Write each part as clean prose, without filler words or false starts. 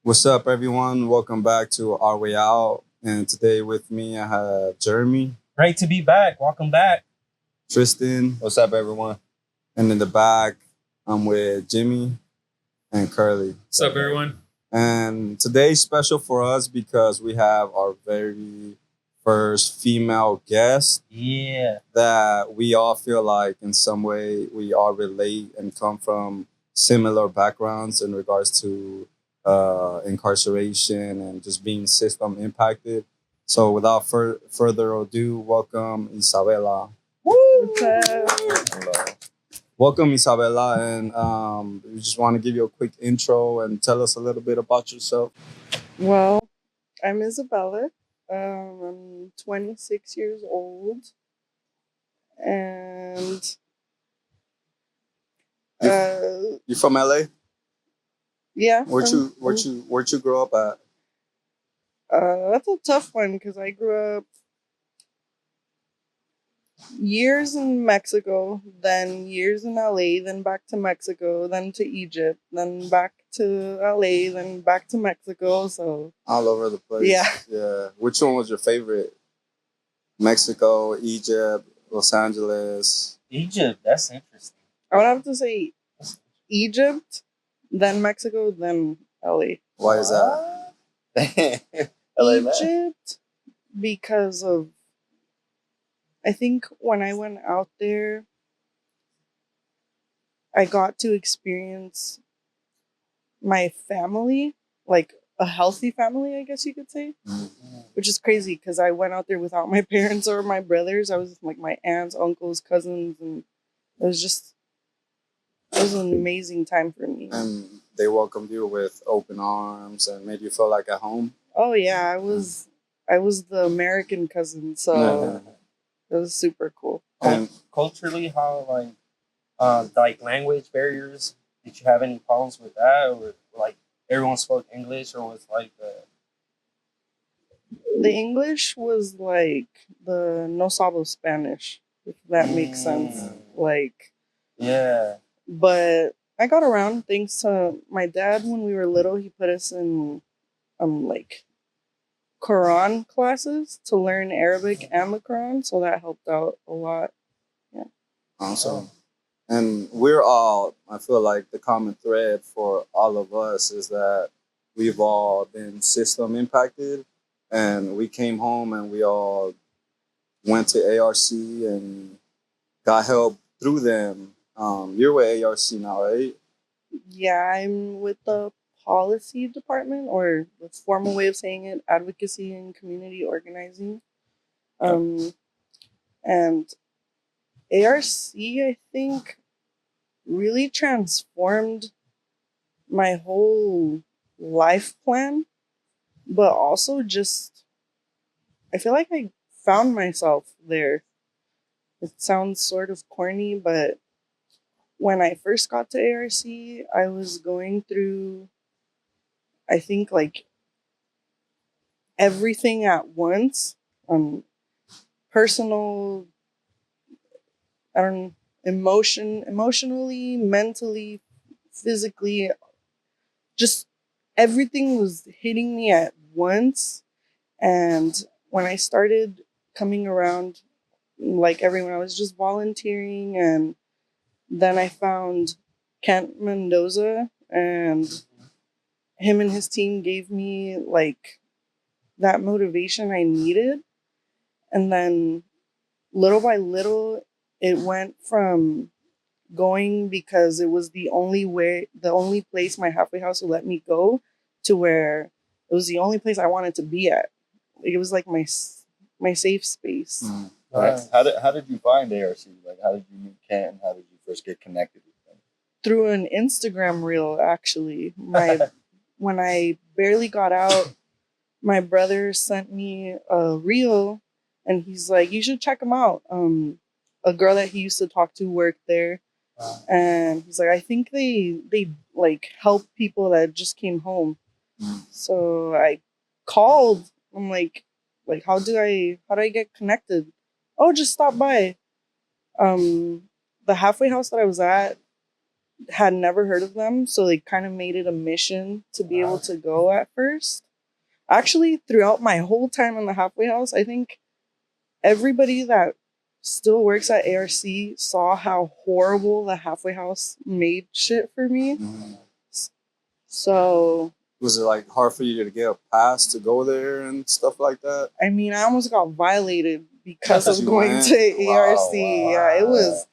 What's up, everyone? Welcome back to Our Way Out. And today with me, I have Jeremy, Great to be back. Welcome back. Tristan, What's up, everyone? and in the back, I'm with Jimmy and Curly. What's up, everyone? And today's special for us because we have our very first female guest Yeah. that we all feel like in some way we all relate and come from similar backgrounds in regards to incarceration and just being system impacted. So without further ado, welcome Isabella. Woo! Hello. Welcome Isabella, and we just want to give you a quick intro and tell us a little bit about yourself. Well, I'm Isabella. I'm 26 years old, and You from LA? yeah. Where'd you grow up at? That's a tough one because I grew up years in Mexico, then years in LA, then back to Mexico, then to Egypt, then back to LA, then back to Mexico. So All over the place. Yeah. Which one was your favorite? Mexico, Egypt, Los Angeles. Egypt. That's interesting. I would have to say Egypt, then Mexico, then LA. Why is that? LA man. Egypt, because of, I think when I went out there, I got to experience my family, like a healthy family, I guess you could say, which is crazy because I went out there without my parents or my brothers. I was with, like, my aunts, uncles, cousins, and it was an amazing time for me. And they welcomed you with open arms and made you feel like at home. Oh yeah, I was the American cousin, so it was super cool. And Culturally, how like language barriers? Did you have any problems with that, or like everyone spoke English, or was like The English was like the no sabo Spanish, if that makes sense. Like, yeah, but I got around thanks to my dad. When we were little, he put us in like Quran classes to learn Arabic and the Quran, so that helped out a lot. awesome. And we're all, I feel like the common thread for all of us is that we've all been system impacted, and we came home and we all went to ARC and got help through them. You're with ARC now, right? Yeah, I'm with the policy department, or the formal way of saying it, advocacy and community organizing. And ARC, I think, really transformed my whole life plan, but also just, I feel like I found myself there. It sounds sort of corny, but when I first got to ARC, I was going through, I think, like everything at once. Personal, I don't emotionally, mentally, physically, just everything was hitting me at once. And when I started coming around, like everyone, I was just volunteering, and then I found Kent Mendoza, and him and his team gave me like that motivation I needed. And then little by little, it went from going because it was the only place my halfway house would let me go, to where it was the only place I wanted to be at. It was like my safe space. Nice. How did you find ARC? Like, how did you meet Ken? And how did you first get connected with them? Through an Instagram reel, actually. When I barely got out, my brother sent me a reel, and he's like, "You should check him out." A girl that he used to talk to worked there, and he's like, "I think they like help people that just came home." So I called. I'm like, how do I get connected? Oh, just stop by. The halfway house that I was at, had never heard of them, so they kind of made it a mission to be able to go at first. Actually, throughout my whole time in the halfway house, I think everybody that still works at ARC saw how horrible the halfway house made shit for me. Mhm. So, Was it like hard for you to get a pass to go there and stuff like that? I mean, I almost got violated because Because of you going went? to ARC. Wow. Yeah, it was.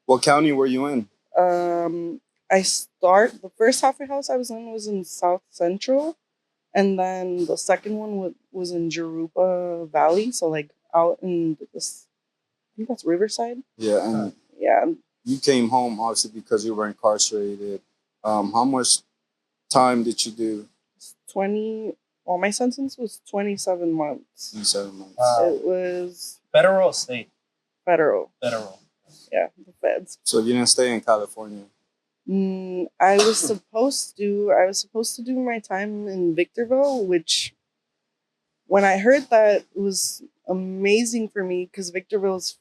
What county were you in? The first halfway house I was in South Central, and then the second one was in Jurupa Valley, so like out in this, I think that's Riverside. Yeah, and Yeah, you came home obviously because you were incarcerated. How much time did you do? 20. Well, my sentence was 27 months. 7 months. It was Federal or state? federal. Federal. Yeah, the feds. So you didn't stay in California. I was supposed to do my time in Victorville, which when I heard that, it was amazing for me because Victorville's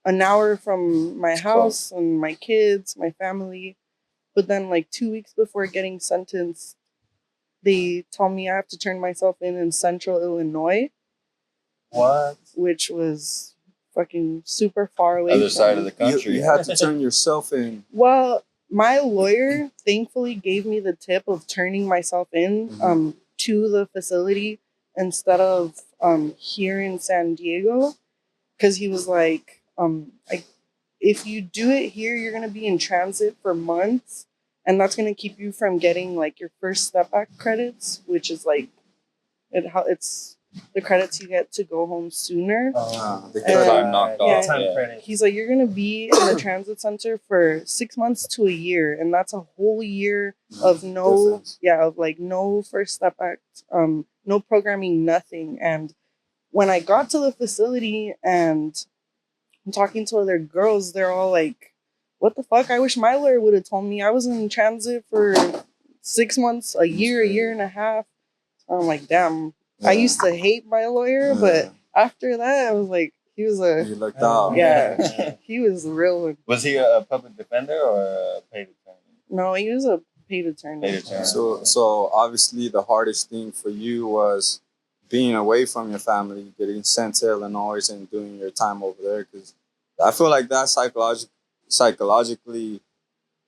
an hour from my house and my kids, my family. But then, like 2 weeks before getting sentenced, they told me I have to turn myself in Central Illinois, What? which was fucking super far away. Other from side of me. the country. You had to turn yourself in. Well, my lawyer thankfully gave me the tip of turning myself in Mhm. to the facility instead of here in San Diego, because he was like, if you do it here, you're gonna be in transit for months, and that's gonna keep you from getting like your first step back credits, which is like it's the credits you get to go home sooner. They And- cut Time knocked Yeah. off. Time Yeah. credit. He's like, you're gonna be in the transit center for 6 months to a year, and that's a whole year of Difference. no first step back, no programming, nothing. And when I got to the facility and I'm talking to other girls, they're all like, what the fuck? I wish my lawyer would have told me I was in transit for 6 months, a year and a half. I'm like, damn. I used to hate my lawyer, but after that, I was like, he was You looked out. yeah, he was real. Was he a public defender or a paid attorney? No, he was a paid attorney. Paid attorney. So obviously the hardest thing for you was being away from your family, getting sent to Illinois and doing your time over there. Because I feel like that psychologically,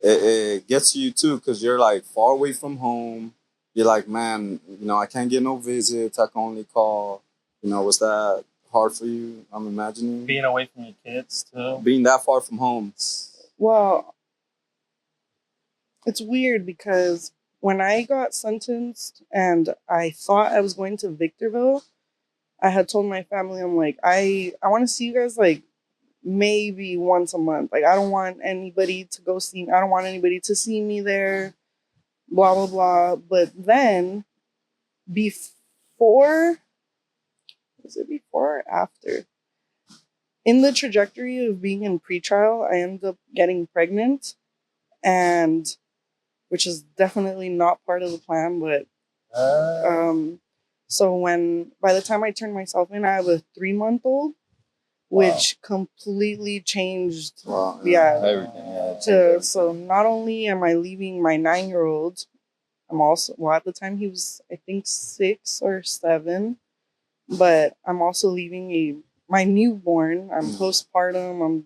it gets to you too. Because you're like far away from home. You're like, man, I can't get no visits. I can only call. Was that hard for you? I'm imagining Being away from your kids too. being that far from home. Well, it's weird because when I got sentenced and I thought I was going to Victorville, I had told my family, I'm like, I want to see you guys like maybe once a month. Like, I don't want anybody to go see me. I don't want anybody to see me there, blah, blah, blah. But then before, was it before or after? In the trajectory of being in pretrial, I ended up getting pregnant, and which is definitely not part of the plan, but so by the time I turned myself in, I have a 3-month-old, which completely changed. Wow, Yeah. Everything. Yeah. So not only am I leaving my 9-year-old, I'm also, well, at the time he was, I think 6 or 7, but I'm also leaving my newborn. I'm postpartum. I'm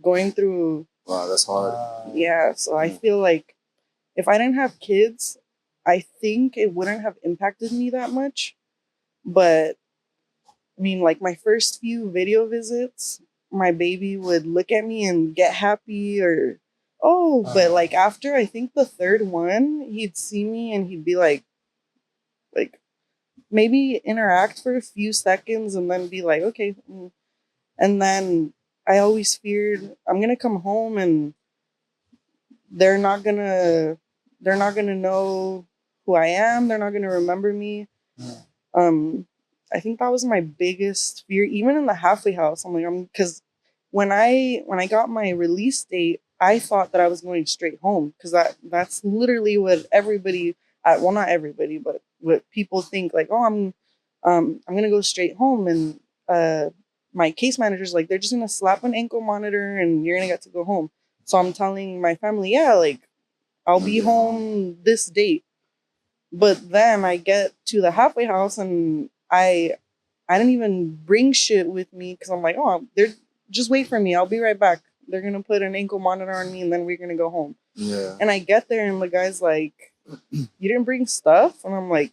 going through. Wow, that's hard. Yeah. So I feel like if I didn't have kids, I think it wouldn't have impacted me that much. But I mean, like my first few video visits, my baby would look at me and get happy but like after I think the third one, he'd see me and he'd be like maybe interact for a few seconds and then be like, okay. And then I always feared I'm gonna come home and they're not gonna know who I am. They're not gonna remember me. I think that was my biggest fear, even in the halfway house. I'm like, because when I got my release date, I thought that I was going straight home because that's literally what everybody, well, not everybody, but what people think. Like, oh, I'm gonna go straight home, and my case manager's like, they're just gonna slap an ankle monitor and you're gonna get to go home. So I'm telling my family, yeah, like I'll be home this date. But then I get to the halfway house and I didn't even bring shit with me because I'm like, oh, they're just wait for me. I'll be right back. They're gonna put an ankle monitor on me and then we're gonna go home. Yeah. And I get there and the guy's like, you didn't bring stuff? And I'm like,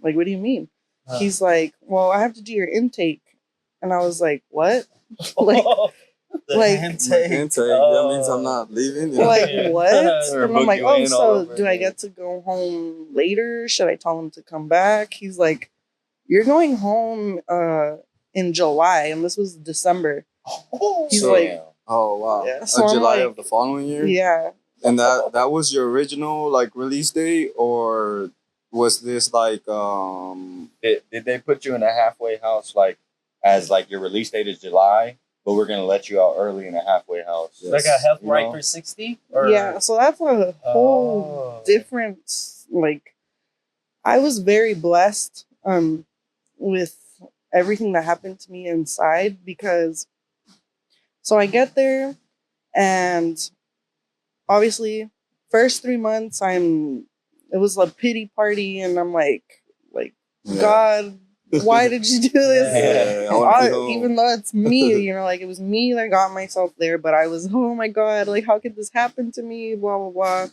what do you mean? He's like, well, I have to do your intake. And I was like, what? like, The like Intake. That means I'm not leaving. You know? like what? Or And I'm book like, you oh, in all so over do I again. get to go home later? Should I tell him to come back? He's like, you're going home in July, and this was December. He's So- like, Oh wow. Yeah, so I'm July like- of the following year. yeah. And that was your original like release date, or was this like Did they put you in a halfway house like as like your release date is July, but we're gonna let you out early in a halfway house? Yes. Like a health You right know? 360? Or Yeah, so that's a whole Oh. different, like, I was very blessed with everything that happened to me inside because, so I get there and obviously first 3 months it was a pity party and I'm like, Yeah. God, why did you do this? Yeah, I wanna be home. Even though it's me, like it was me that got myself there, but I was, oh my God, like how could this happen to me? Blah blah blah.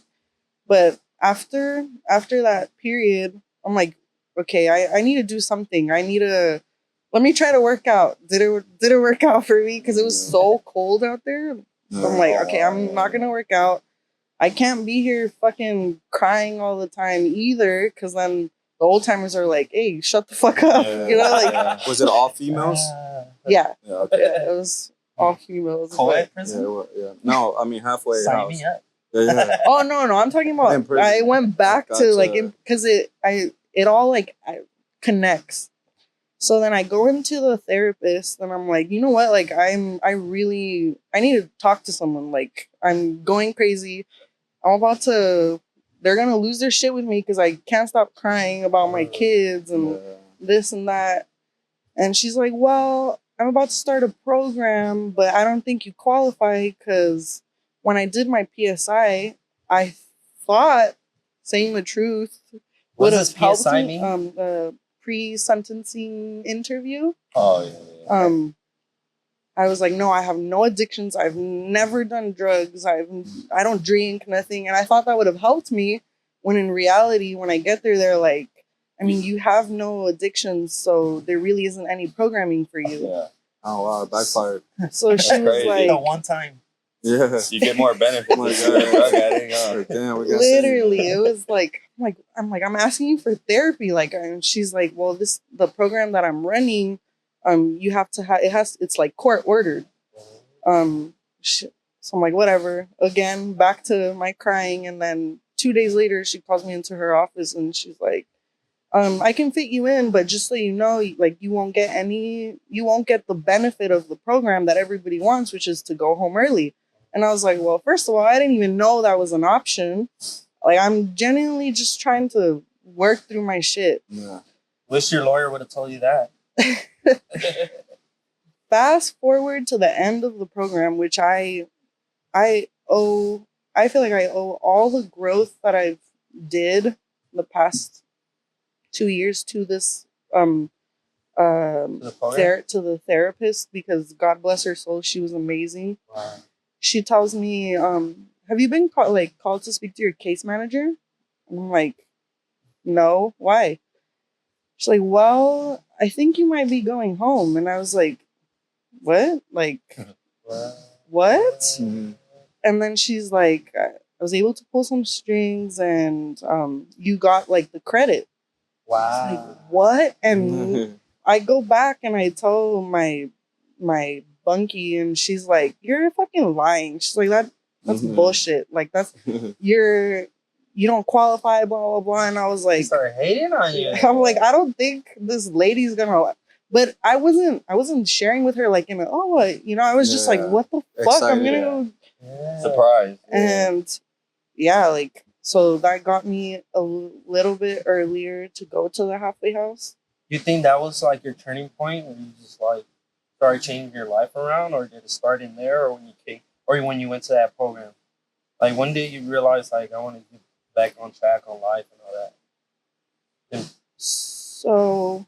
But after that period, I'm like, okay, I need to do something. Let me try to work out. Did it work out for me? Because it was so cold out there. So I'm like, okay, I'm not gonna work out. I can't be here fucking crying all the time either, because then the old timers are like, hey, shut the fuck up. Yeah. You know, like Was it all females? yeah, Yeah. Okay. yeah, it was all females. Co-ed Yeah, prison? yeah. No, I mean halfway Sign house. me up. Yeah. Oh no, I'm talking In about. prison. I went back Gotcha. to like because it all like connects. So then I go into the therapist and I'm like, you know what? Like I need to talk to someone. Like I'm going crazy. They're gonna lose their shit with me because I can't stop crying about my kids and this and that. And she's like, well, I'm about to start a program, but I don't think you qualify because when I did my PSI, I thought saying the truth What would does have helped PSI me. mean? The pre-sentencing interview. Oh yeah. I was like, no, I have no addictions. I've never done drugs. I don't drink, nothing. And I thought that would have helped me. When in reality, when I get there, they're like, I mean, you have no addictions, so there really isn't any programming for you. Yeah. Oh wow, backfired. So she was crazy. like, The one time. Yeah. You get more benefits Oh my if you're a God. drug addict. Like, damn, we got literally, it was like, I'm asking you for therapy, like, and she's like, well, the program that I'm running, you have to have it's like court ordered. So I'm like, whatever. Again, back to my crying, and then 2 days later, she calls me into her office, and she's like, I can fit you in, but just so you know, like you won't get the benefit of the program that everybody wants, which is to go home early. And I was like, well, first of all, I didn't even know that was an option. Like, I'm genuinely just trying to work through my shit. Yeah. Wish your lawyer would have told you that. Fast forward to the end of the program, which I feel like I owe all the growth that I've did the past 2 years to this The program? to the therapist, because God bless her soul, she was amazing. Wow. She tells me, have you been called to speak to your case manager? And I'm like, no, why? She's like, well, I think you might be going home. And I was like, what? Like, what? Mhm. And then she's like, I was able to pull some strings and you got like the credit. Wow. Like, what? And I go back and I tell my bunkie, and she's like, you're fucking lying. She's like, that's Mhm. bullshit. Like, you don't qualify, blah, blah, blah. And I was They like, started hating on you. I'm like, I don't think this lady's gonna. But I wasn't sharing with her like in I was just like, Yeah. what the fuck? I'm Excited. gonna Yeah. go. Yeah. Surprise. And yeah, like, so that got me a little bit earlier to go to the halfway house. You think that was like your turning point when you just like started changing your life around, or did it start in there, or when you or when you went to that program? Like, when did you realize, like, I want to get back on track on life and all that? So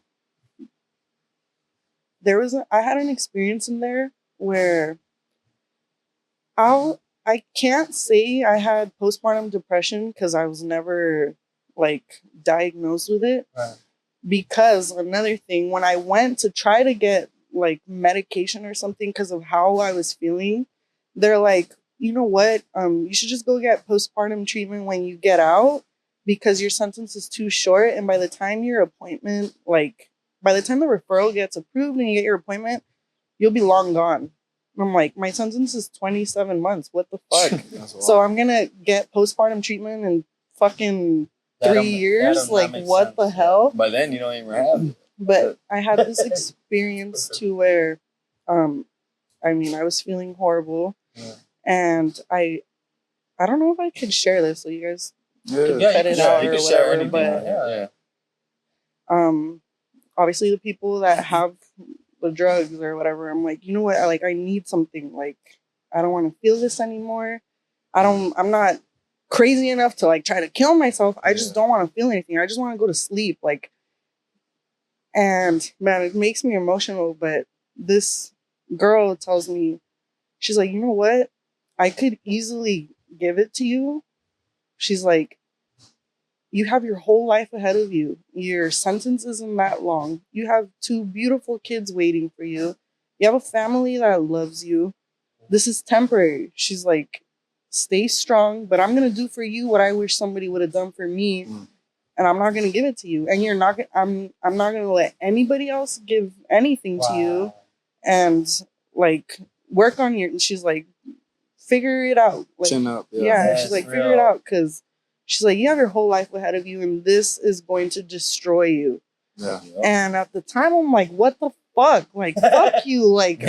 I had an experience in there where I can't say I had postpartum depression because I was never like diagnosed with it. Right. Because another thing, when I went to try to get like medication or something because of how I was feeling, they're like, you know what? You should just go get postpartum treatment when you get out because your sentence is too short. And by the time your appointment, like by the time the referral gets approved and you get your appointment, you'll be long gone. I'm like, my sentence is 27 months. What the fuck? So I'm gonna get postpartum treatment in fucking 3 years? Like, what sense, the yeah. hell? By then, you don't even have it. But I had this experience to where, I mean, I was feeling horrible, Yeah. and I don't know if I could share this, so you guys Yeah. Yeah, cut you it can out you or can share whatever. anything. But Yeah. obviously the people that have the drugs or whatever, I'm like, you know what? I need something. Like, I don't want to feel this anymore. I'm not crazy enough to like try to kill myself. I just don't want to feel anything. I just want to go to sleep. Like, and man, it makes me emotional. But this girl tells me, she's like, you know what? I could easily give it to you. She's like, you have your whole life ahead of you. Your sentence isn't that long. You have 2 beautiful kids waiting for you. You have a family that loves you. This is temporary. She's like, stay strong, but I'm gonna do for you what I wish somebody would have done for me, and I'm not gonna give it to you. And you're not. I'm not gonna let anybody else give anything to you. And like, work on your. She's like, figure it out. Like, Chin up. Yeah. yeah, That's she's like, figure real. it out, because she's like, you have your whole life ahead of you, and this is going to destroy you. Yeah. And at the time, I'm like, what the fuck? Like, fuck you. Like,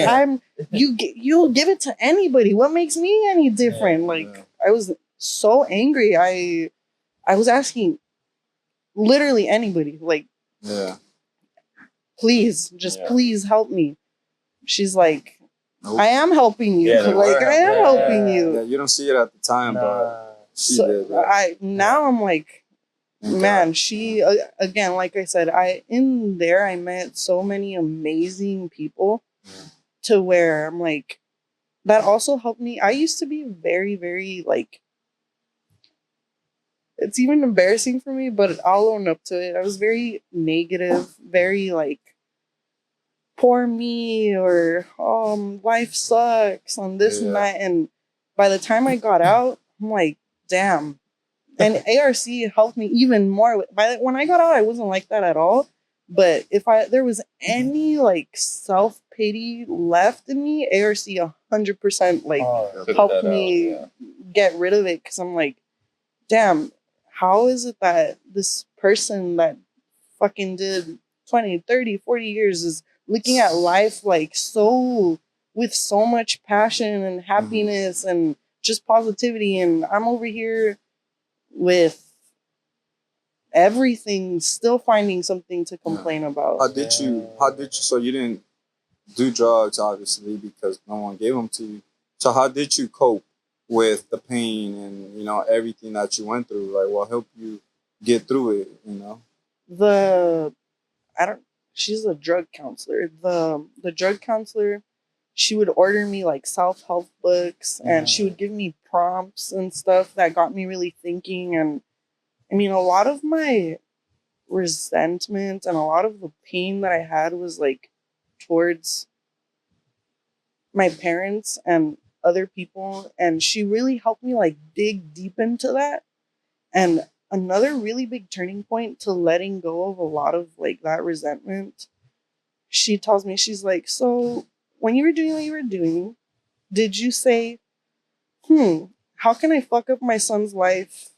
you'll give it to anybody. What makes me any different? Like, I was so angry. I was asking literally anybody, like, Yeah. please, just please help me. She's like, Nope. I am helping you. Yeah, they Like, were I am helping Yeah, you. you don't see it at the time, but she did. So I'm like, Thank man, God. she again, like I said, I met so many amazing people to where I'm like, that also helped me. I used to be very, very like, it's even embarrassing for me, but I'll own up to it. I was very negative, very like, poor me, or life sucks on this and that. And by the time I got out, I'm like, damn. And ARC helped me even more. When I got out, I wasn't like that at all. But if there was any like self pity left in me, ARC 100% like helped me get rid of it. Because I'm like, damn, how is it that this person that fucking did 20, 30, 40 years is looking at life like so with so much passion and happiness and just positivity, and I'm over here with everything still finding something to complain about. How did you? So you didn't do drugs, obviously, because no one gave them to you. So how did you cope with the pain and everything that you went through? Like, what helped you get through it? She's a drug counselor. The drug counselor, she would order me like self-help books, and she would give me prompts and stuff that got me really thinking. And I mean, a lot of my resentment and a lot of the pain that I had was like towards my parents and other people, and she really helped me like dig deep into that. And another really big turning point to letting go of a lot of like that resentment, she tells me, she's like, so when you were doing what you were doing, did you say, how can I fuck up my son's life?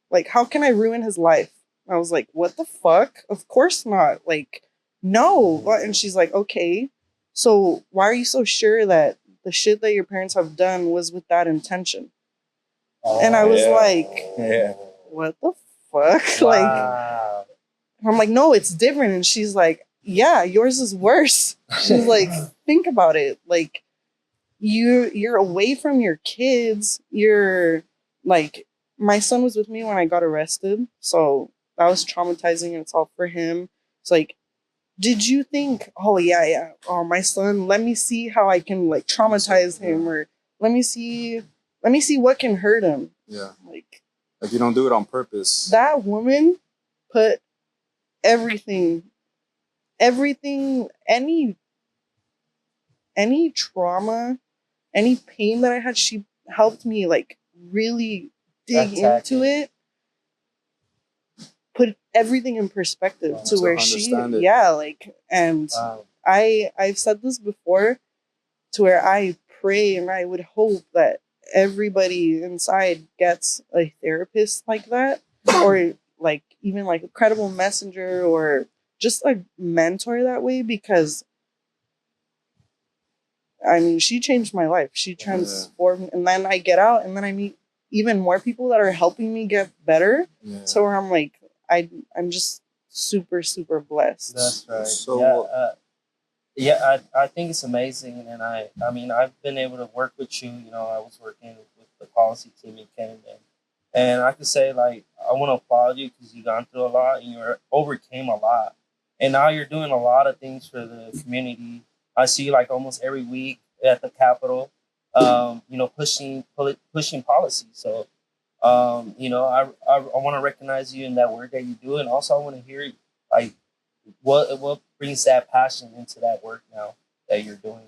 Like, how can I ruin his life? I was like, what the fuck? Of course not. Like, no. And she's like, okay, so why are you so sure that the shit that your parents have done was with that intention? And I was like, what the fuck? Like, I'm like, no, it's different. And she's like, yeah, yours is worse. She's like, think about it. Like, you're away from your kids. You're like, my son was with me when I got arrested, so that was traumatizing in itself for him. It's like, did you think, oh yeah, oh my son, let me see how I can like traumatize him, or let me see what can hurt him. Yeah. Like you don't do it on purpose. that woman put everything, any trauma, any pain that I had, she helped me like really dig into it, put everything in perspective to where she, like, and I've said this before, to where I pray and I would hope that everybody inside gets a therapist like that, or like even like a credible messenger, or just a mentor that way, because I mean, she changed my life. She transformed, and then I get out, and then I meet even more people that are helping me get better. Yeah. So where I'm like, I'm just super, super blessed. That's right. So, I think it's amazing, and I mean, I've been able to work with you. You know, I was working with the policy team in Canada, and I could say, like, I want to applaud you because you've gone through a lot and you overcame a lot, and now you're doing a lot of things for the community. I see you like almost every week at the Capitol, you know, pushing policy. So, you know, I want to recognize you in that work that you do, and also I want to hear like what brings that passion into that work now that you're doing.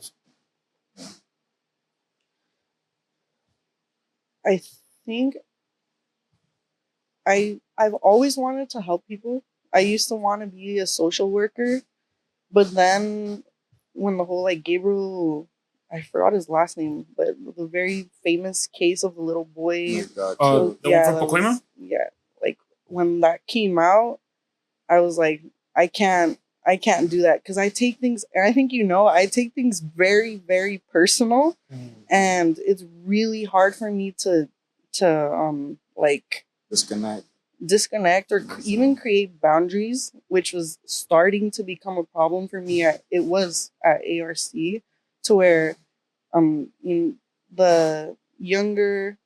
I think I've always wanted to help people. I used to want to be a social worker, but then when the whole like Gabriel, I forgot his last name, but the very famous case of the little boy. The one from Pacoima? Yeah, like when that came out, I was like, I can't do that, because I take things, and I think I take things very, very personal, and it's really hard for me to like disconnect or even create boundaries, which was starting to become a problem for me. It was at ARC, to where in the younger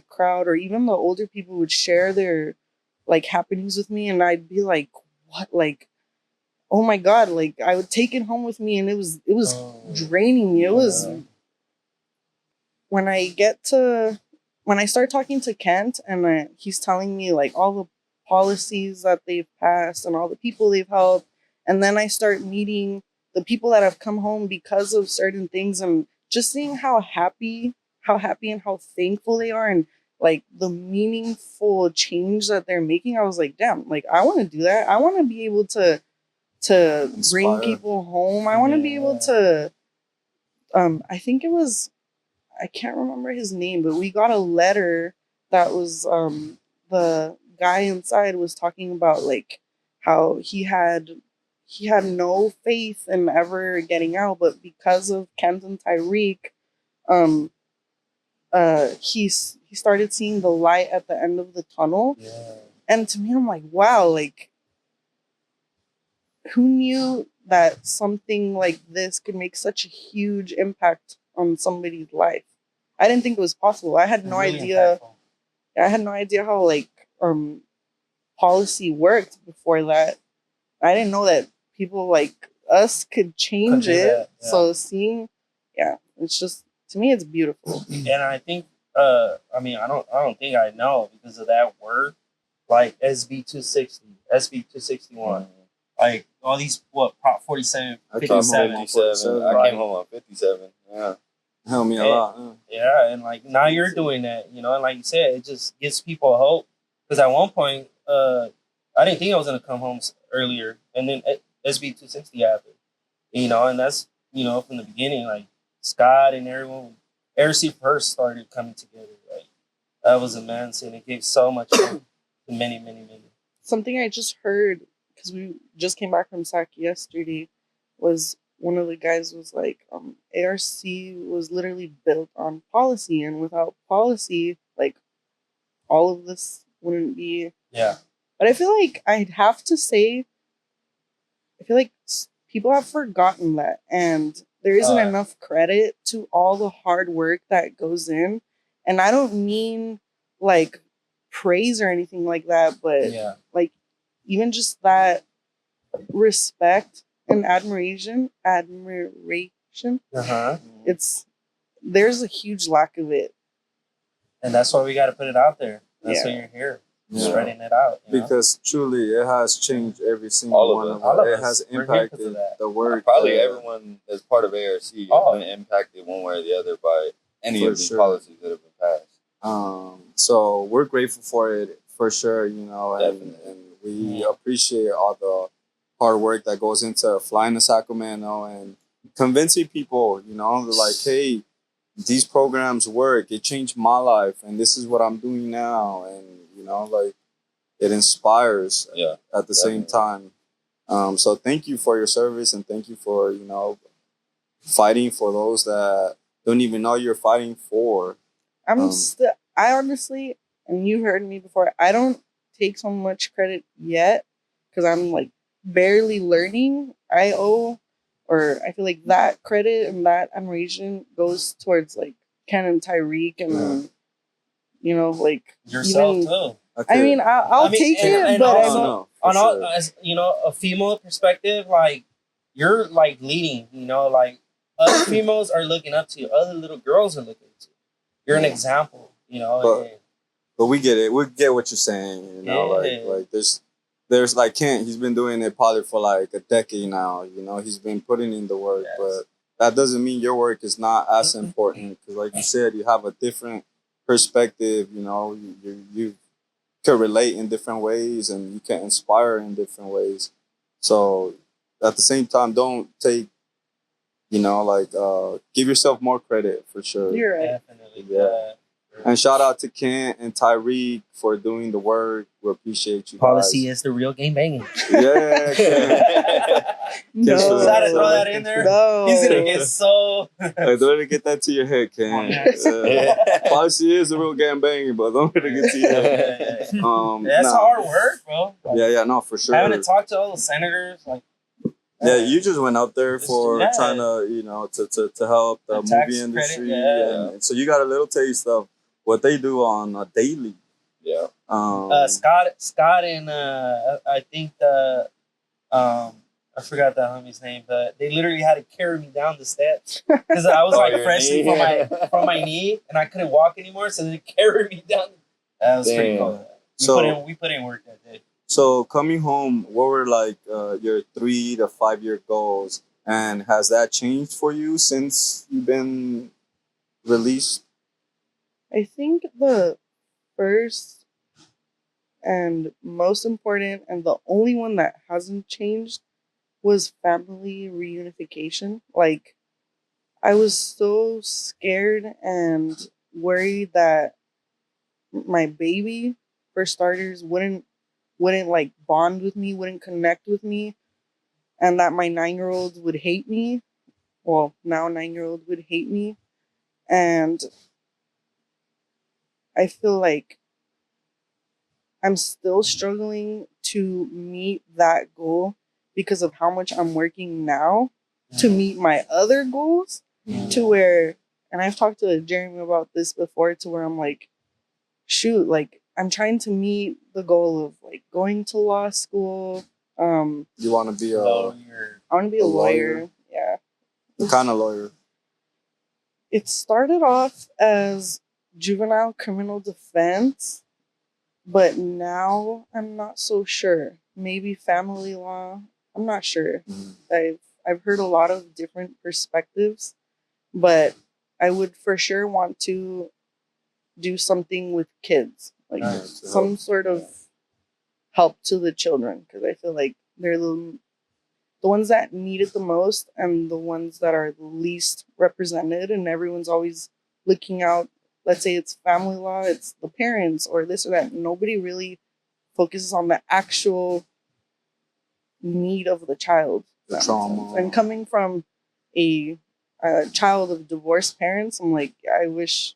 crowd, or even the older people, would share their like happenings with me, and I'd be like, what, like, oh my god, like I would take it home with me, and it was draining me. It was when I start talking to Kent, and he's telling me like all the policies that they've passed and all the people they've helped, and then I start meeting the people that have come home because of certain things, and just seeing how happy and how thankful they are, and like the meaningful change that they're making. I was like, damn, like I want to do that. I want to be able to bring people home. I want to be able to I think it was, I can't remember his name, but we got a letter that was the guy inside was talking about like how he had no faith in ever getting out, but because of Kent and Tyreek, he started seeing the light at the end of the tunnel. Yeah. And to me, I'm like, wow, like who knew that something like this could make such a huge impact on somebody's life? I didn't think it was possible. I had no idea. I had no idea how like policy worked before that. I didn't know that people like us could change it. That, yeah. So seeing, it's just, to me, it's beautiful. And I think, I mean, I don't think I know because of that word, like SB 260, SB 261. Like all these, Prop 47, 57. I came home on 57. Yeah. Helped me a lot. Yeah, and like now you're doing that, you know, and like you said, it just gives people hope. Because at one point, I didn't think I was gonna come home earlier, and then SB 260 happened, you know, and that's, you know, from the beginning, like Scott and everyone, RC first started coming together. Like that was immense, and it gave so much hope to many, many, many. Something I just heard, because we just came back from SAC yesterday, was one of the guys was like, ARC was literally built on policy, and without policy, like all of this wouldn't be. Yeah. But I feel like I'd have to say, I feel like people have forgotten that, and there isn't enough credit to all the hard work that goes in. And I don't mean like praise or anything like that, but like even just that respect and admiration, it's there's a huge lack of it. And that's why we got to put it out there. That's why you're here. Spreading it out. Because truly, it has changed every single one of us. It has impacted the work. Probably everyone that's part of ARC has been impacted one way or the other by any of these policies that have been passed. So we're grateful for it for sure, you know, and we appreciate all the hard work that goes into flying to Sacramento and convincing people, you know, like, hey, these programs work. It changed my life, and this is what I'm doing now, and you know, like it inspires at the same time. So thank you for your service, and thank you for, you know, fighting for those that don't even know you're fighting for. I honestly, and you heard me before, I don't take so much credit yet because I'm like barely learning. I feel like that credit and that admiration goes towards like Ken and Tyreek and you know, like yourself too. I mean, I'll take it, but also, as you know, a female perspective, like you're like leading. You know, like other females are looking up to you. Other little girls are looking up to you. You're an example. You know, but we get it. We get what you're saying. You know, like there's like Kent. He's been doing it probably for like a decade now. You know, he's been putting in the work, but that doesn't mean your work is not as important. Because, like you said, you have a different perspective. You know, you can relate in different ways, and you can inspire in different ways. So, at the same time, don't take, you know, like give yourself more credit for sure. You're right. Definitely. Yeah. And shout out to Kent and Tyreek for doing the work. We appreciate you guys. Policy is the real game banging. Yeah. No. Try to throw that in there. No. He's gonna get so. Don't let it get that to your head, Kent. Policy is the real game banging, but don't let it get to your head. That's hard work, bro. Like, no, for sure. Having to talk to all the senators, like. Yeah, you just went out there for trying to, you know, to help the movie industry, and so you got a little taste of what they do on a daily. Yeah. Scott and I think I forgot that homie's name, but they literally had to carry me down the steps because I was like freshly from my knee and I couldn't walk anymore, so they carried me down. That was pretty cool. We put in work that day. So coming home, what were like your 3 to 5 year goals, and has that changed for you since you've been released? I think the first and most important and the only one that hasn't changed was family reunification. Like, I was so scared and worried that my baby, for starters, wouldn't like bond with me, wouldn't connect with me, and that my 9-year-old would hate me. Well, now 9-year-old would hate me. And I feel like I'm still struggling to meet that goal because of how much I'm working now to meet my other goals, to where, and I've talked to Jeremy about this before, to where I'm like, shoot, like I'm trying to meet the goal of like going to law school. You want to be a lawyer? I want to be a lawyer. Yeah. What kind of lawyer? It started off as juvenile criminal defense, but now I'm not so sure. Maybe family law. I'm not sure. I've heard a lot of different perspectives, but I would for sure want to do something with kids, like some sort of help to the children, because I feel like they're the ones that need it the most and the ones that are the least represented, and everyone's always looking out. Let's say it's family law, it's the parents or this or that. Nobody really focuses on the actual need of the child. The trauma. And coming from a child of divorced parents, I'm like, I wish,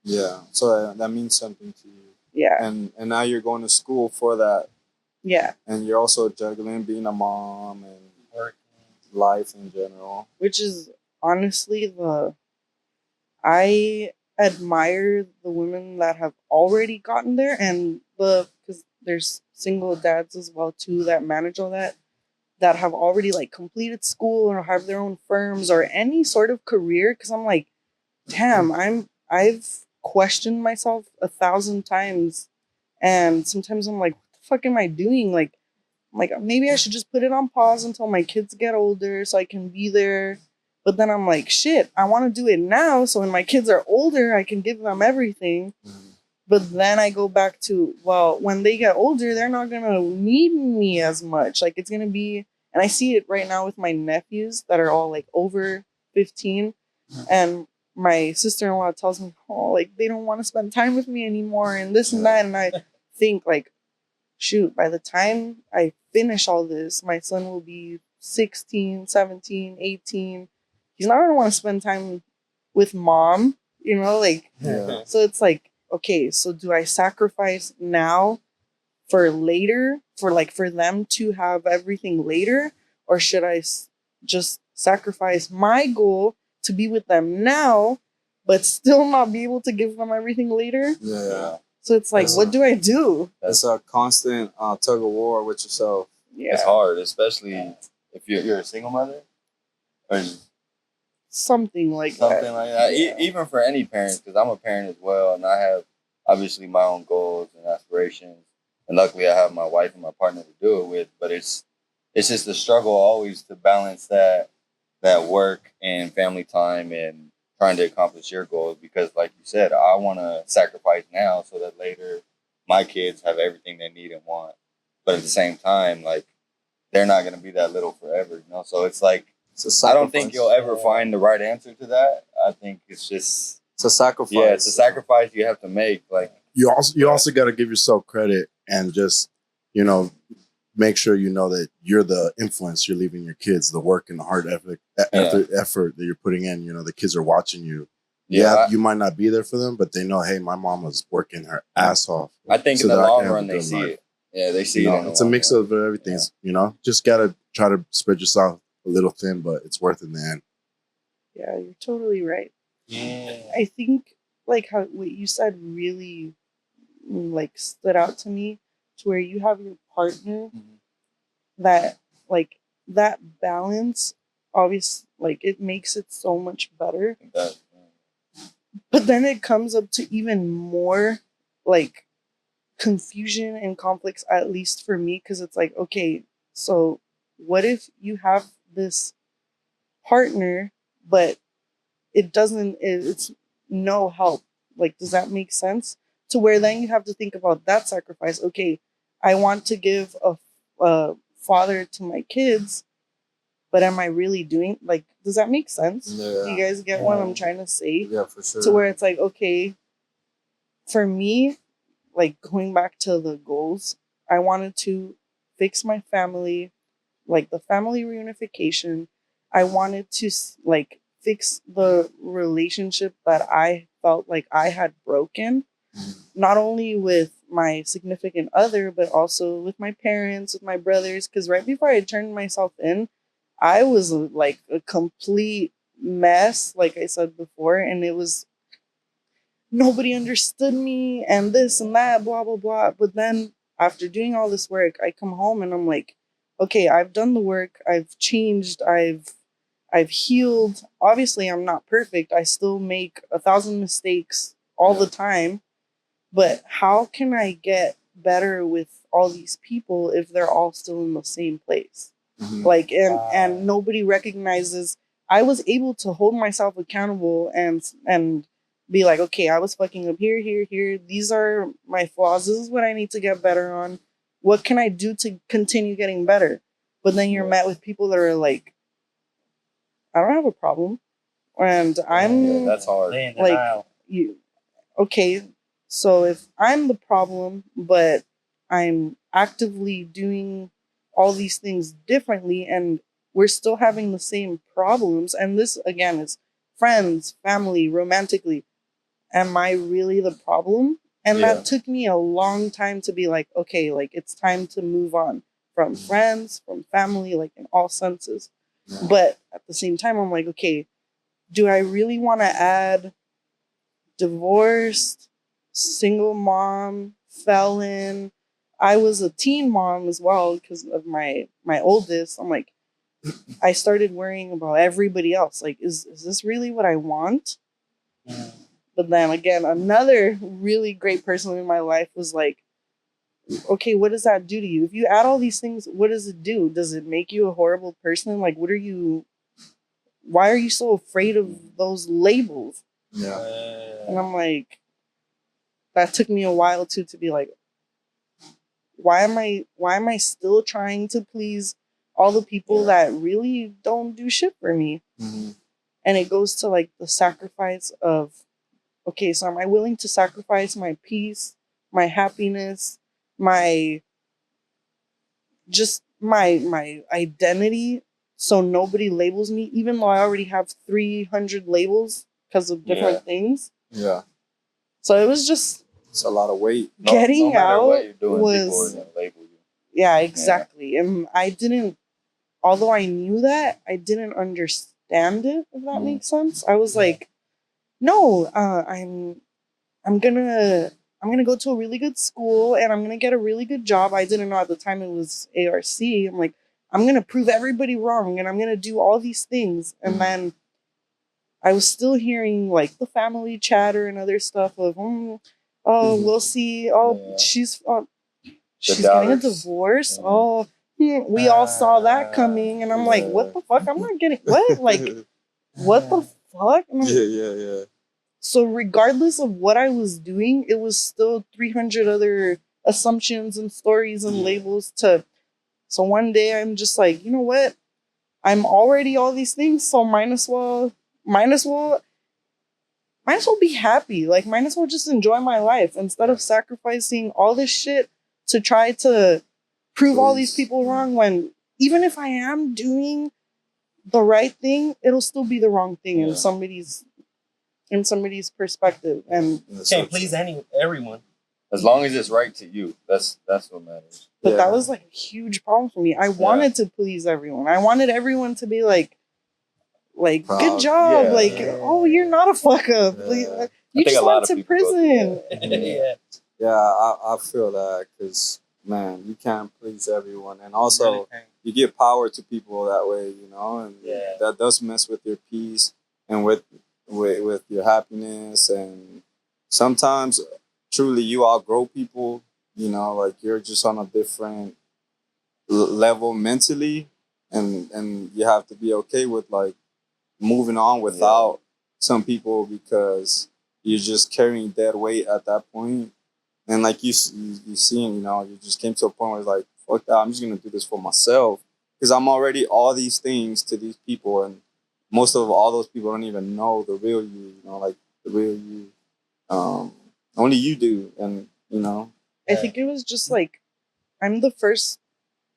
Yeah, so that means something to you. Yeah. And now you're going to school for that. Yeah. And you're also juggling being a mom and life in general. which is honestly I admire the women that have already gotten there, and because there's single dads as well too that manage all that have already like completed school or have their own firms or any sort of career. Because I'm like, damn, I've questioned myself 1,000 times, and sometimes I'm like, what the fuck am I doing? Like, maybe I should just put it on pause until my kids get older so I can be there. But then I'm like, shit, I want to do it now so when my kids are older, I can give them everything. But then I go back to, well, when they get older, they're not going to need me as much. Like, it's going to be, and I see it right now with my nephews that are all like over 15. And my sister-in-law tells me, oh, like, they don't want to spend time with me anymore and this and that. And I think, like, shoot, by the time I finish all this, my son will be 16, 17, 18. He's not going to want to spend time with mom, you know, like, Yeah. so it's like, okay, so do I sacrifice now for later, for them to have everything later? Or should I just sacrifice my goal to be with them now, but still not be able to give them everything later? Yeah. So it's like, what do I do? It's a constant tug of war with yourself. Yeah. It's hard, especially if you're a single mother or Something like something that. like that. Yeah. Even for any parent, because I'm a parent as well, and I have obviously my own goals and aspirations. And luckily, I have my wife and my partner to do it with. But it's just a struggle always to balance that work and family time and trying to accomplish your goals. Because, like you said, I want to sacrifice now so that later my kids have everything they need and want. But at the same time, like, they're not going to be that little forever, you know. So it's like, I don't think you'll ever find the right answer to that. I think it's just, it's a sacrifice. yeah, it's a sacrifice you have to make. Like, you also got to give yourself credit and just, you know, make sure you know that you're the influence you're leaving your kids, the work and the hard effort that you're putting in. You know, the kids are watching you. Yeah, you might not be there for them, but they know, hey, my mom was working her ass off. I think so in the that I long can have run a they good see life. it. Yeah, they see You it. know, In the it's a long mix run. of everything. You know, just gotta try to spread yourself a little thin, but it's worth it in the end. Yeah, you're totally right. Yeah. I think like how what you said really like stood out to me, to where you have your partner that like that balance, obvious, like it makes it so much better. It does. But then it comes up to even more like confusion and conflicts, at least for me, because it's like, okay, so what if you have this partner, but it's no help? Like, does that make sense? To where then you have to think about that sacrifice. Okay, I want to give a father to my kids, but am I really doing, like, does that make sense? Yeah. Do you guys get what I'm trying to say? Yeah, for sure. To where it's like, okay, for me, like going back to the goals, I wanted to fix my family, like the family reunification. I wanted to like fix the relationship that I felt like I had broken, not only with my significant other, but also with my parents, with my brothers. Because right before I turned myself in, I was like a complete mess, like I said before, and it was nobody understood me and this and that, blah, blah, blah. But then after doing all this work, I come home and I'm like, okay, I've done the work, I've changed, I've healed. Obviously, I'm not perfect. I still make 1,000 mistakes all the time. But how can I get better with all these people if they're all still in the same place? Like, and nobody recognizes. I was able to hold myself accountable and be like, okay, I was fucking up here, here, here. These are my flaws. This is what I need to get better on. What can I do to continue getting better? But then you're met with people that are like, I don't have a problem, and I'm that's hard. They in like, denial. you. Okay, so if I'm the problem, but I'm actively doing all these things differently, and we're still having the same problems, and this again is friends, family, romantically, am I really the problem? And that took me a long time to be like, okay, like it's time to move on from friends, from family, like in all senses. But at the same time, I'm like, okay, do I really want to add divorced, single mom, felon? I was a teen mom as well because of my oldest. I'm like, I started worrying about everybody else. Like, is this really what I want? Mm. But then again, another really great person in my life was like, okay, what does that do to you? If you add all these things, what does it do? Does it make you a horrible person? Like, why are you so afraid of those labels? Yeah. And I'm like, that took me a while too to be like, why am I still trying to please all the people that really don't do shit for me? Mhm. And it goes to like the sacrifice of, okay, so am I willing to sacrifice my peace, my happiness, my my identity so nobody labels me, even though I already have 300 labels because of different things. Yeah. So it was just It's a lot of weight. getting no matter out what you're doing, people are was gonna label you. yeah, exactly. And I didn't, although I knew that, I didn't understand it, if that makes sense. I was like, no, I'm gonna go to a really good school and I'm gonna get a really good job. I didn't know at the time it was ARC. I'm like, I'm gonna prove everybody wrong and I'm gonna do all these things. And then I was still hearing like the family chatter and other stuff of, we'll see. Oh, she's getting a doubters. divorce. Oh, we all saw that coming. And I'm like, what the fuck? I'm not getting what? Like, what the fuck? And I'm- Yeah. So regardless of what I was doing, it was still 300 other assumptions and stories and labels to. So one day I'm just like, you know what? I'm already all these things, so might as well be happy. Like, might as well just enjoy my life instead of sacrificing all this shit to try to prove all these people wrong when even if I am doing the right thing, it'll still be the wrong thing in somebody's perspective. And Can't please everyone. As long as it's right to you, that's what matters. but that was like a huge problem for me. I wanted to please everyone. I wanted everyone to be like Proud. good job. Yeah. Like, oh, you're not a fuck up. Yeah. You I think just a lot went of to people go through prison. Yeah. Yeah, I feel that because, man, you can't please everyone. And also, you give power to people that way, you know, and that does mess with your peace and with your happiness. And sometimes, truly, you outgrow people, you know, like you're just on a different level mentally. And you have to be okay with, like, moving on without some people because you're just carrying dead weight at that point. And like you seen, you know, you just came to a point where it's like, fuck that, I'm just gonna do this for myself because I'm already all these things to these people, and most of all those people don't even know the real you. You know, like the real you, only you do, and you know. I think it was just like I'm the first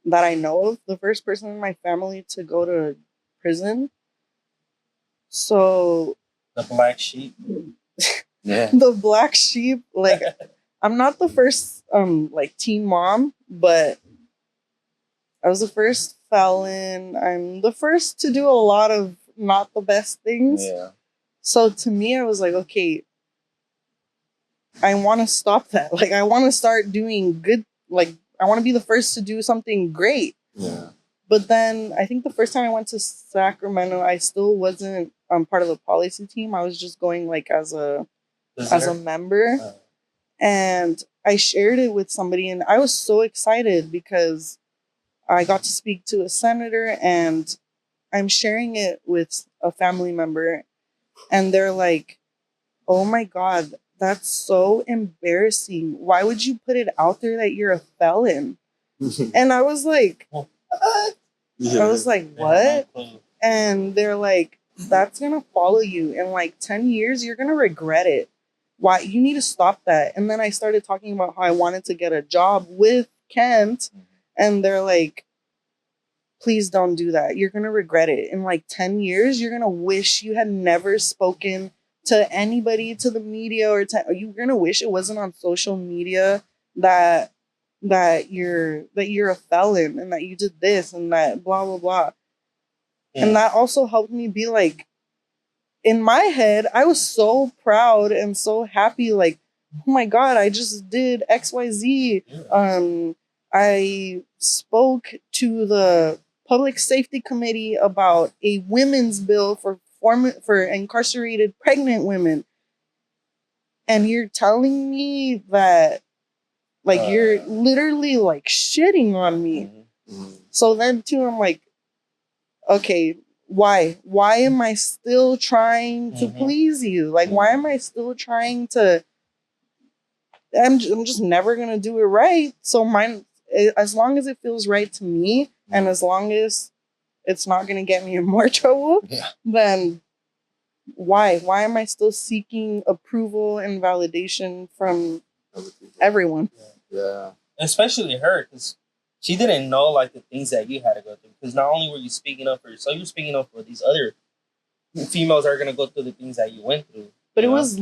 that I know of, the first person in my family to go to prison. So The black sheep. Yeah. the black sheep, like I'm not the first like teen mom, but I was the first felon. I'm the first to do a lot of not the best things. Yeah. So to me, I was like, okay, I want to stop that. Like, I want to start doing good. Like, I want to be the first to do something great. Yeah. But then I think the first time I went to Sacramento, I still wasn't part of the policy team. I was just going like as a member. And I shared it with somebody, and I was so excited because I got to speak to a senator, and I'm sharing it with a family member, and they're like, oh my God, that's so embarrassing. Why would you put it out there that you're a felon? And I was like, what? I was like, what? And they're like, that's going to follow you. In like 10 years, you're going to regret it. Why? You need to stop that. And then I started talking about how I wanted to get a job with Kent. And they're like, please don't do that. You're going to regret it. In like 10 years, you're going to wish you had never spoken to anybody, to the media, you're going to wish it wasn't on social media that you're a felon and that you did this and that blah, blah, blah. And that also helped me be like, in my head, I was so proud and so happy. Like, oh my God, I just did XYZ. I spoke to the Public Safety Committee about a women's bill for incarcerated pregnant women. And you're telling me that, like, you're literally like shitting on me. So then too, I'm like, okay, why? Why am I still trying to please you? Like, why am I still trying to? I'm just never gonna do it right. So mine, as long as it feels right to me, and as long as it's not gonna get me in more trouble, then why? Why am I still seeking approval and validation from everyone? Yeah. Especially her, because she didn't know like the things that you had to go through. Because not only were you speaking up for yourself, you're speaking up for these other females that are gonna go through the things that you went through. But it was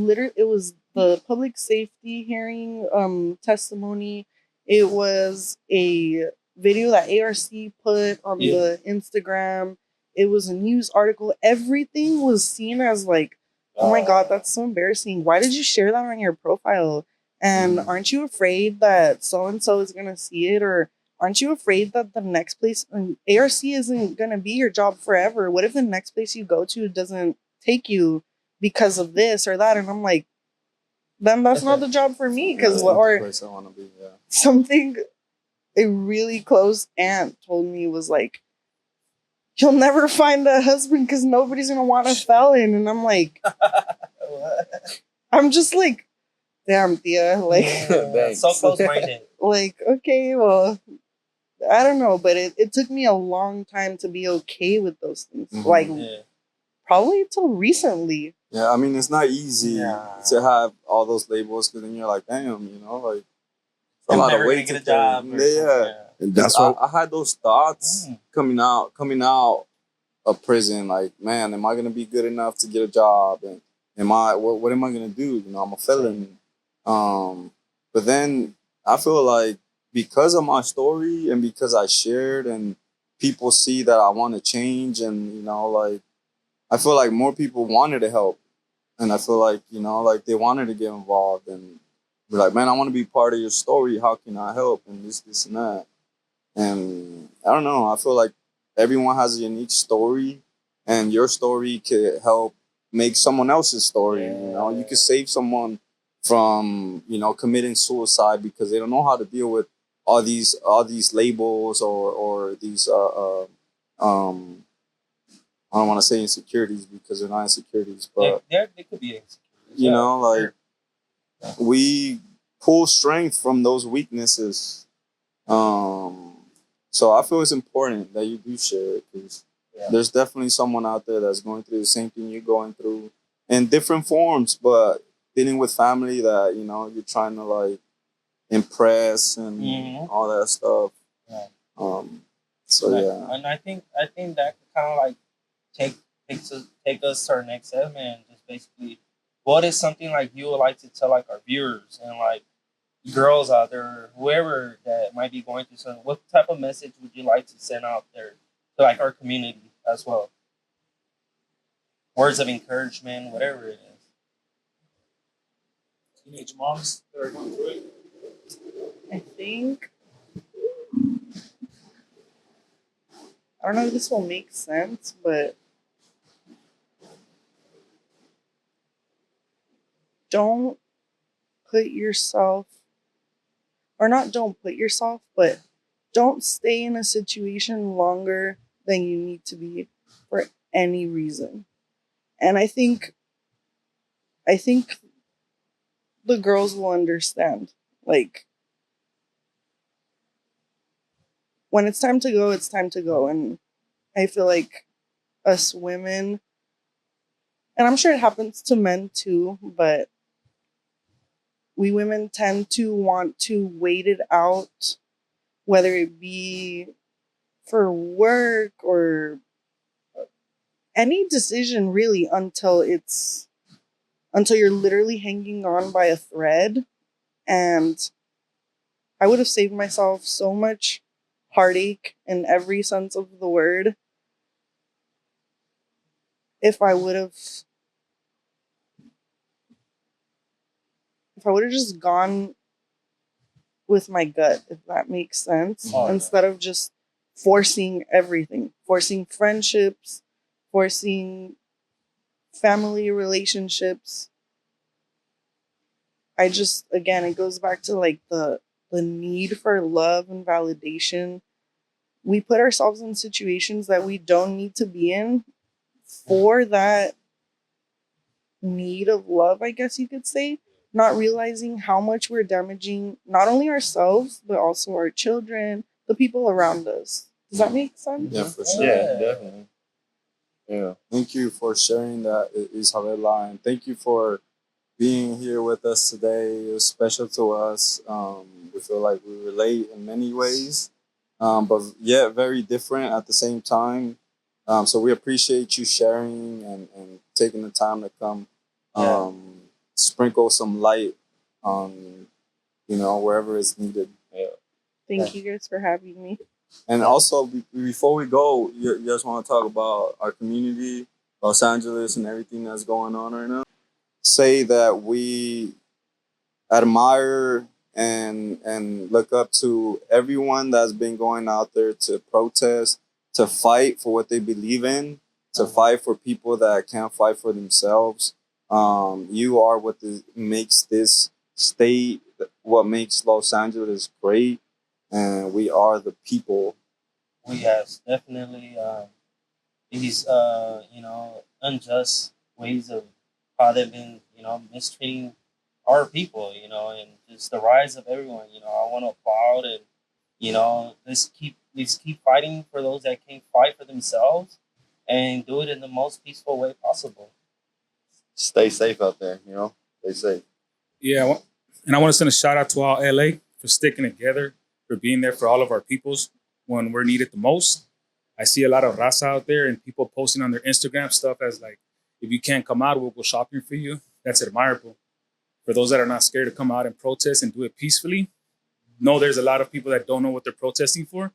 the public safety hearing testimony. It was a video that ARC put on the Instagram. It was a news article. Everything was seen as like, oh my God, that's so embarrassing. Why did you share that on your profile? And aren't you afraid that so-and-so is going to see it? Or aren't you afraid that the next place, ARC isn't going to be your job forever? What if the next place you go to doesn't take you because of this or that? And I'm like, then that's not the job for me. Because something a really close aunt told me was like, you'll never find a husband because nobody's gonna want a felon. And I'm like, I'm just like, damn, Thea, like, so close-minded. Like, okay, well, I don't know, but it took me a long time to be okay with those things. Like, probably till recently. Yeah, I mean, it's not easy to have all those labels, because then you're like, damn, you know, like, I'm never gonna get a job. And that's why I had those thoughts coming out of prison. Like, man, am I gonna be good enough to get a job? And what am I gonna do? You know, I'm a felon. But then I feel like because of my story and because I shared and people see that I want to change, and you know, like, I feel like more people wanted to help, and I feel like, you know, like they wanted to get involved and be like, man, I want to be part of your story. How can I help? And this and that. And I don't know. I feel like everyone has a unique story, and your story could help make someone else's story. You know, you could save someone from, you know, committing suicide because they don't know how to deal with all these labels or these I don't want to say insecurities because they're not insecurities, but they could be insecurities. You know, like we pull strength from those weaknesses. So I feel it's important that you do share it, because there's definitely someone out there that's going through the same thing you're going through in different forms, but dealing with family that, you know, you're trying to like impress and all that stuff. And I think that could kind of like take us to our next segment, and just basically, what is something like you would like to tell like our viewers and like girls out there, whoever that might be going through something? What type of message would you like to send out there to like our community as well? Words of encouragement, whatever it is. Teenage moms that are going through it. I think, I don't know if this will make sense, but don't put yourself, or not don't put yourself, but don't stay in a situation longer than you need to be for any reason. And I think the girls will understand. Like, when it's time to go, it's time to go. And I feel like us women, and I'm sure it happens to men too, but we women tend to want to wait it out, whether it be for work or any decision really, until you're literally hanging on by a thread. And I would have saved myself so much heartache in every sense of the word if I would have just gone with my gut, if that makes sense, Oh, yeah. instead of just forcing everything, forcing friendships, forcing family relationships. I just, again, it goes back to like the need for love and validation. We put ourselves in situations that we don't need to be in for that need of love, I guess you could say, not realizing how much we're damaging not only ourselves, but also our children, the people around us. Does that make sense? Yeah, for sure. Yeah, definitely. Yeah. Thank you for sharing that, Isabella, and thank you for being here with us today. It was special to us. We feel like we relate in many ways, but yet very different at the same time. So we appreciate you sharing and taking the time to come sprinkle some light on, wherever it's needed. Yeah. Thank you guys for having me. And also, before we go, you just want to talk about our community, Los Angeles, and everything that's going on right now. Say that we admire and look up to everyone that's been going out there to protest, to fight for what they believe in, to fight for people that can't fight for themselves. You are what makes this state, what makes Los Angeles great, and we are the people. We have definitely these unjust ways of how they've been mistreating our people, and just the rise of everyone. I want to applaud and let's keep fighting for those that can't fight for themselves, and do it in the most peaceful way possible. Stay safe out there, Stay safe. Yeah, and I want to send a shout out to all LA for sticking together, for being there for all of our peoples when we're needed the most. I see a lot of raza out there and people posting on their Instagram stuff as like, if you can't come out, we'll go shopping for you. That's admirable. For those that are not scared to come out and protest and do it peacefully, no, there's a lot of people that don't know what they're protesting for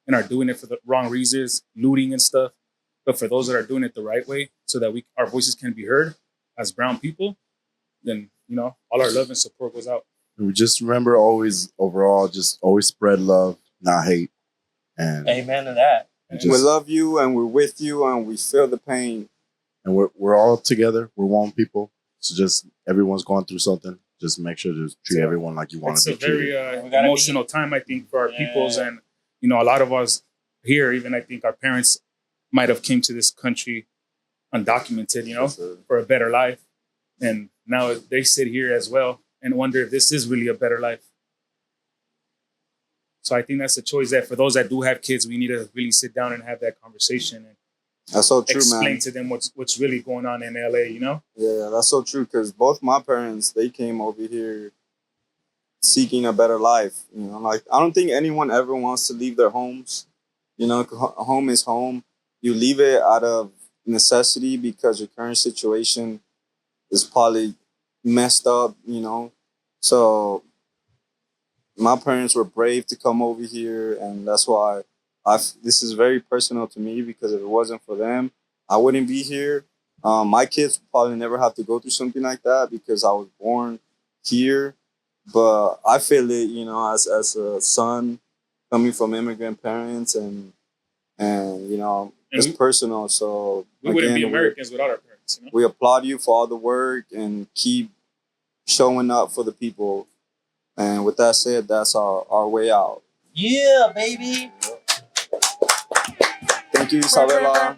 and are doing it for the wrong reasons, looting and stuff. But for those that are doing it the right way, so that our voices can be heard as brown people, then all our love and support goes out. We just remember overall, just always spread love, not hate. And Amen to that. We love you and we're with you and we feel the pain. And we're all together. We're one people. So just everyone's going through something. Just make sure to treat everyone like you want to be treated. It's a very emotional time, I think, for our peoples. And, a lot of us here, even I think our parents might have came to this country undocumented, for a better life. And now they sit here as well and wonder if this is really a better life. So I think that's a choice that for those that do have kids, we need to really sit down and have that conversation and that's so true, explain man. to them what's really going on in LA, Yeah, that's so true because both my parents, they came over here seeking a better life. Like I don't think anyone ever wants to leave their homes. Home is home. You leave it out of necessity because your current situation is probably messed up, So my parents were brave to come over here, and that's why this is very personal to me because if it wasn't for them, I wouldn't be here. My kids would probably never have to go through something like that because I was born here. But I feel it, as a son coming from immigrant parents, and it's personal. So we wouldn't be Americans without our parents. We applaud you for all the work and keep showing up for the people. And with that said, that's our way out. Yeah, baby. Thank you, Isabella.